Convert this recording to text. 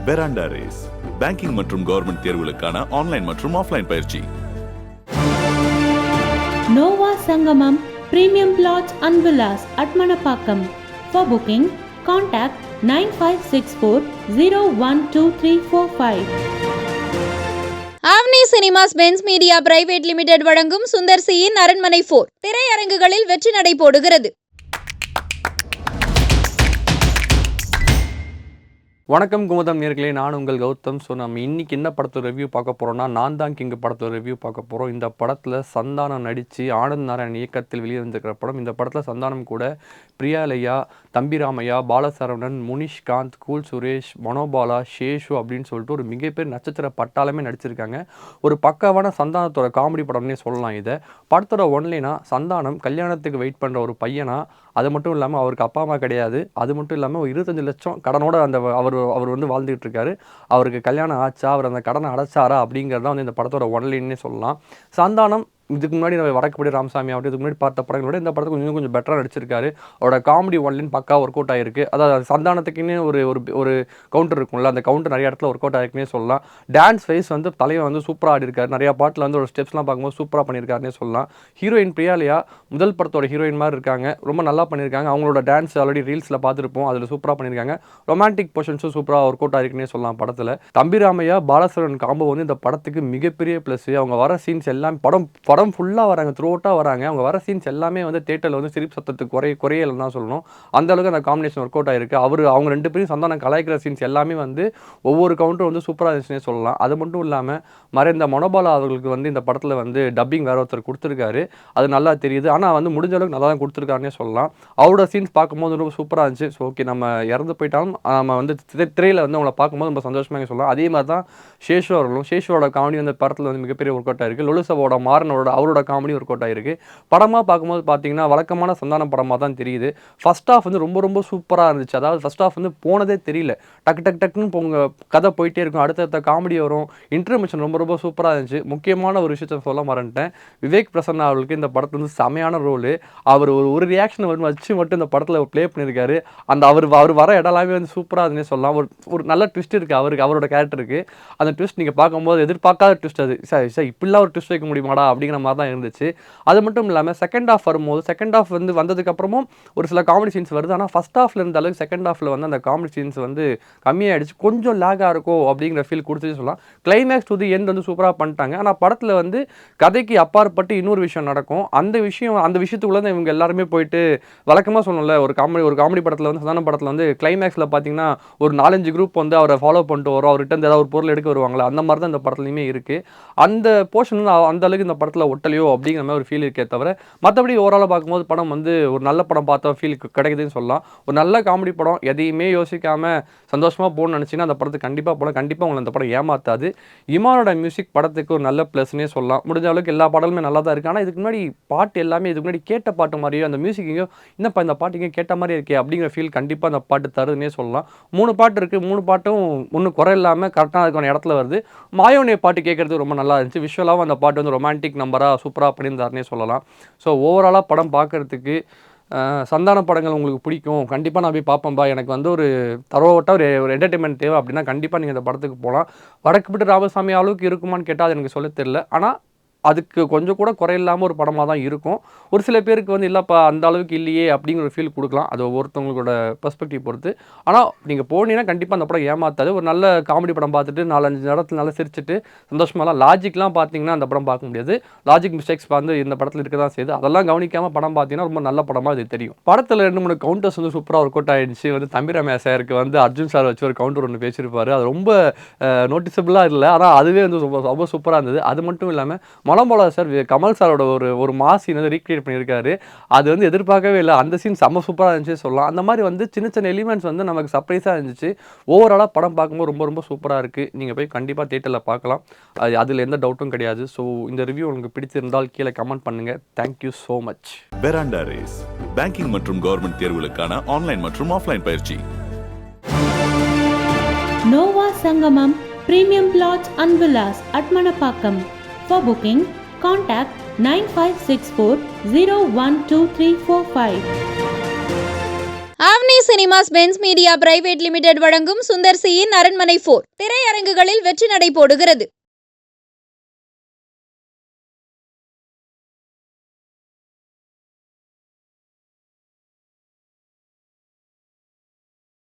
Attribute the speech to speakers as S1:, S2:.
S1: பெராண்டா Race banking மற்றும் government தேர்வுகளுக்கான online மற்றும் ஆஃப்லைன் பயிற்சி.
S2: Nova Sangamam premium flats and villas at Manappakkam. For booking, contact 9564012345.
S3: Avni cinemas Benz media private limited வழங்கும் சுந்தர் சியின் அரண்மனை 4 திரையரங்குகளில் வெற்றி நடை போடுகிறது.
S4: வணக்கம் குமுதம் நேர்களே, நான் உங்கள் கௌதம். ஸோ நம்ம இன்றைக்கி என்ன படத்தோட ரிவ்யூ பார்க்க போகிறோம்னா, நான் தான் கிங் படத்தோட ரிவ்யூ பார்க்க போகிறோம். இந்த படத்தில் சந்தானம் நடித்து ஆனந்த் நாராயண் இயக்கத்தில் வெளியே வந்திருக்கிற படம். இந்த படத்தில் சந்தானம் கூட பிரியாலயா, தம்பிராமையா, பாலசரவணன், முனிஷ்காந்த், கூல் சுரேஷ், மனோபாலா, சேஷு அப்படின்னு சொல்லிட்டு ஒரு மிகப்பெரிய நட்சத்திர பட்டாளமே நடிச்சிருக்காங்க. ஒரு பக்காவான சந்தானத்தோட காமெடி படம்னே சொல்லலாம். இதை படத்தோட ஒன்லைனா, சந்தானம் கல்யாணத்துக்கு வெயிட் பண்ணுற ஒரு பையனா, அது மட்டும் இல்லாமல் அவருக்கு அப்பா அம்மா கிடையாது, அது மட்டும் இல்லாமல் ஒரு 25 லட்சம் கடனோட அவர் வந்து வாழ்ந்துகிட்டு இருக்காரு. அவருக்கு கல்யாணம் ஆச்சா, அவர் அந்த கடனை அடைச்சாரா அப்படிங்கிறது தான் வந்து இந்த படத்தோட ஒன்லைன்னே சொல்லலாம். சந்தானம் இதுக்கு முன்னாடி நம்ம வடக்குப்படி ராமசாமி ஆகட்டும், இதுக்கு முன்னாடி பார்த்த படங்களோட இந்த படத்துக்கு கொஞ்சம் பெட்டராக நடிச்சிருக்காரு. அவரோட காமெடி ஒன்லைன் பக்கா ஒர்க் அவுட் ஆகிருக்கு. அதாவது சந்தானத்துக்குன்னு ஒரு கவுண்டர் இருக்கும்ல, அந்த கவுண்டர் நிறைய இடத்துல ஒர்க் அவுட் ஆகிருக்குன்னே சொல்லலாம். டான்ஸ் வைஸ் வந்து தலைவன் வந்து சூப்பராக ஆடிருக்காரு. நிறையா பாட்டில் வந்து ஒரு ஸ்டெப்ஸ்லாம் பார்க்கும்போது சூப்பராக பண்ணியிருக்காருன்னே சொல்லலாம். ஹீரோயின் பிரியாலயா முதல் படத்தோட ஹீரோயின் மாதிரி இருக்காங்க, ரொம்ப நல்லா பண்ணியிருக்காங்க. அவங்களோட டான்ஸ் ஆல்ரெடி ரீல்ஸில் பார்த்துருப்போம், அதில் சூப்பராக பண்ணியிருக்காங்க. ரொமான்டிக் போர்ஷன்ஸும் சூப்பராக ஒர்க் அவுட் ஆகிருக்குன்னே சொல்லலாம் படத்தில். தம்பிராமையா பாலசரவன் காம்போ வந்து இந்த படத்துக்கு மிகப்பெரிய ப்ளஸ். அவங்க வர சீன்ஸ் எல்லாம் படம் ஃபுல்லாக வராங்க, த்ரூ அவுட்டாக வராங்க. அவங்க வர சீன்ஸ் எல்லாமே வந்து தேட்டரில் வந்து சிரிப்பு சத்தத்துக்கு குறையலன்னு தான் சொல்லணும். அந்த அளவுக்கு அந்த காம்பினேஷன் ஒர்க் அவுட் ஆகிருக்கு. அவங்க ரெண்டு பேரும் சந்தானம் கலாய்க்கிற சீன்ஸ் எல்லாமே வந்து ஒவ்வொரு கவுண்டரும் வந்து சூப்பராக இருந்துச்சுன்னே சொல்லலாம். அது மட்டும் இல்லாமல் மறைந்த மனோபாலா அவர்களுக்கு வந்து இந்த படத்தில் வந்து டப்பிங் வேற ஒருத்தர் கொடுத்துருக்காரு, அது நல்லா தெரியுது. ஆனால் வந்து முடிஞ்ச அளவுக்கு நல்லா தான் கொடுத்துருக்காருன்னே சொல்லலாம். அவரோட சீன்ஸ் பார்க்கும்போது ரொம்ப சூப்பராக இருந்துச்சு. ஸோ ஓகே, நம்ம இறந்து போயிட்டாலும் நம்ம வந்து திரையில் வந்து அவங்களை பார்க்கும்போது ரொம்ப சந்தோஷமாக சொல்லலாம். அதே மாதிரி தான் சேஷு அவர்களும், சேஷுவோட காமெடி வந்து படத்தில் வந்து மிகப்பெரிய ஒர்க் அவுட் ஆகிருக்கு. லொலுசவோட மாறனோட அவரோட காமெடி ஒர்க் அவுட் ஆகிருக்கு. படமாக பார்க்கும்போது பார்த்தீங்கன்னா வழக்கமான சந்தானம் படமாக தான் தெரியுது. ஃபர்ஸ்ட் ஹாஃப் வந்து ரொம்ப சூப்பராக இருந்துச்சு. அதாவது ஃபர்ஸ்ட் ஹாஃப் வந்து போனதே தெரியல, டக்குன்னு கதை போயிட்டே இருக்கும், அடுத்தடுத்த காமெடி வரும். இன்டர்மிஷன் ரொம்ப சூப்பராக இருந்துச்சு. முக்கியமான ஒரு விஷயத்த சொல்ல மறந்துட்டேன். விவேக் பிரசன்னா அவர்களுக்கு இந்த படத்தில் வந்து செமையான ரோலு. அவர் ஒரு ரியாக்ஷன் வச்சு மட்டும் இந்த படத்தில் ப்ளே பண்ணியிருக்காரு. அந்த அவர் வர இடம்லாமே வந்து சூப்பராக இருந்துன்னே சொல்லலாம். ஒரு நல்ல ட்விஸ்ட் இருக்குது அவரோட கேரக்டருக்கு. அந்த ட்விஸ்ட் நீங்கள் பார்க்கும்போது எதிர்பார்க்காத ட்விஸ்ட். அது சார் இப்படிலாம் ஒரு ட்விஸ்ட் வைக்க முடியுமாடா அப்படிங்கிற மாதிரி தான் இருந்துச்சு. அது மட்டும் இல்லாமல் செகண்ட் ஹாஃப் வரும்போது, செகண்ட் ஹாஃப் வந்து வந்ததுக்கப்புறமும் ஒரு சில காமெடி சீன்ஸ் வருது. ஆனால் ஃபஸ்ட் ஹாஃபில் இருந்த அளவுக்கு செகண்ட் ஹாஃபில் வந்து அந்த காமெடி சீன்ஸ் வந்து கம்மியாகிடுச்சு. கொஞ்சம் லேகாக இருக்கும் அப்படிங்கிற ஃபீல் கொடுத்துட்டு சொல்லலாம். கிளைமேக்ஸ் டு தி எண்ட் வந்து சூப்பராக பண்ணிட்டாங்க. ஆனால் படத்தில் வந்து கதைக்கு அப்பாற்பட்டு இன்னொரு விஷயம் நடக்கும். அந்த விஷயத்துக்குள்ளே தான் இவங்க எல்லாருமே போயிட்டு வழக்கமாக சொல்லணும்ல, ஒரு காமெடி படத்தில் வந்து சாதாரண படத்தில் வந்து கிளைமேக்ஸில் பார்த்தீங்கன்னா ஒரு 4-5 குரூப் வந்து அவரை ஃபாலோ பண்ணிட்டு வரும், அவர்கிட்ட ஏதாவது ஒரு பொருள் எடுக்க வருவாங்களா, அந்த மாதிரி தான் இந்த படத்துலையுமே இருக்குது. அந்த போர்ஷன் வந்து அந்த அளவுக்கு இந்த படத்தில் ஒட்டலையோ அப்படிங்கிற மாதிரி ஒரு ஃபீல் இருக்கே தவிர, மற்றபடி ஓவராலாக பார்க்கும்போது படம் வந்து ஒரு நல்ல படம் பார்த்த ஃபீல் கிடைக்குதுன்னு சொல்லலாம். ஒரு நல்ல காமெடி படம், எதையுமே யோசிக்காமல் சந்தோஷமாக போகணும்னு நினச்சிங்கன்னா அந்த படத்துக்கு கண்டிப்பாக போகலாம். கண்டிப்பாக உங்களை அந்த படம் ஏமாற்றாது. இமானோட மியூசிக் படத்துக்கு ஒரு நல்ல ப்ளஸ்னே சொல்லலாம். முடிஞ்ச அளவுக்கு எல்லா பாடலுமே நல்லா தான் இருக்குது. ஆனால் இதுக்கு முன்னாடி பாட்டு எல்லாமே இதுக்கு முன்னாடி கேட்ட பாட்டு மாதிரியோ, அந்த மியூசிக் எங்கேயோ என்னப்பா இந்த பாட்டு இங்கே கேட்ட மாதிரி இருக்கே அப்படிங்கிற ஃபீல் கண்டிப்பாக அந்த பாட்டு தருதுன்னே சொல்லலாம். 3 பாட்டு இருக்குது, 3 பாட்டும் ஒன்றும் குறை இல்லாமல் கரெக்டாக அதுக்கான இடத்துல வருது. மாயோனே பாட்டு கேட்குறது ரொம்ப நல்லா இருந்துச்சு. விஷுவலாகவும் அந்த பாட்டு வந்து ரொமான்டிக் நம்பராக சூப்பராக பண்ணியிருந்தாருன்னே சொல்லலாம். ஸோ ஓவராலாக படம் பார்க்குறதுக்கு சந்தான படங்கள் உங்களுக்கு பிடிக்கும், கண்டிப்பாக நான் போய் பார்ப்பேன்பா, எனக்கு வந்து ஒரு தரோவட்டாக ஒரு என்டர்டைன்மெண்ட் தேவை அப்படின்னா கண்டிப்பாக நீங்கள் இந்த படத்துக்கு போகலாம். வடக்குப்பட்டு ராமசாமி அளவுக்கு இருக்குமான்னு கேட்டால் அது எனக்கு சொல்ல தெரியல. ஆனால் அதுக்கு கொஞ்சம் கூட குறையில்லாமல் ஒரு படமாக தான் இருக்கும். ஒரு சில பேருக்கு வந்து இல்லைப்பா அந்த அளவுக்கு இல்லையே அப்படிங்கிற ஒரு ஃபீல் கொடுக்கலாம். அது ஒவ்வொருத்தவங்களோட பெர்ஸ்பெக்டிவ் பொறுத்து. ஆனால் நீங்கள் போனீங்கன்னா கண்டிப்பாக அந்த படம் ஏமாத்தாது. ஒரு நல்ல காமெடி படம் பார்த்துட்டு 4-5 இடத்துல நல்லா சிரிச்சுட்டு சந்தோஷமாலாம். லாஜிக்லாம் பார்த்தீங்கன்னா அந்த படம் பார்க்க முடியாது. லாஜிக் மிஸ்டேக்ஸ் வந்து இந்த படத்தில் இருக்க தான் செய்யுது. அதெல்லாம் கவனிக்காமல் படம் பார்த்தீங்கன்னா ரொம்ப நல்ல படமாக இது தெரியும். படத்தில் 2-3 கவுண்டர்ஸ் வந்து சூப்பராக ஒர்க் அவுட் ஆகிடுச்சு. வந்து தம்பிராமையா சாருக்கு வந்து அர்ஜுன் சார் வச்சு ஒரு கவுண்டர் ஒன்று பேசியிருப்பார். அது ரொம்ப நோட்டிசபிளாக இல்லை, ஆனால் அதுவே வந்து ரொம்ப சூப்பராக இருந்தது. அது மட்டும் இல்லாமல் மனோபாலா சார் கமல் சாரோட ஒரு மாஸ் சீன் வந்து ரீக்ரியேட் பண்ணியிருக்காரு. அது வந்து எதிர்பார்க்கவே இல்லை. அந்த சீன் செம்ம சூப்பராக இருந்துச்சு சொல்லலாம். அந்த மாதிரி வந்து சின்ன எலிமெண்ட்ஸ் வந்து நமக்கு சர்ப்ரைஸாக இருந்துச்சு. ஓவராலாக படம் பார்க்கும்போது ரொம்ப சூப்பராக இருக்குது. நீங்கள் போய் கண்டிப்பாக தியேட்டரில் பார்க்கலாம். அதில் எந்த டவுட்டும் கிடையாது. ஸோ இந்த ரிவ்யூ உங்களுக்கு பிடிச்சிருந்தால் கீழே கமெண்ட் பண்ணுங்கள். Thank you so much.
S1: Veranda Race banking மற்றும் கவர்மெண்ட் தேர்வுகளுக்கான ஆன்லைன் மற்றும் ஆஃப்லைன் பயிற்சி.
S2: Nova Sangamam premium flats and villas at Manappakkam. For booking, contact 9564012345.
S3: Avni cinemas Benz media private limited வழங்கும் சுந்தர் சியின் அரண்மனை 4 திரையரங்குகளில் வெற்றி நடை போடுகிறது.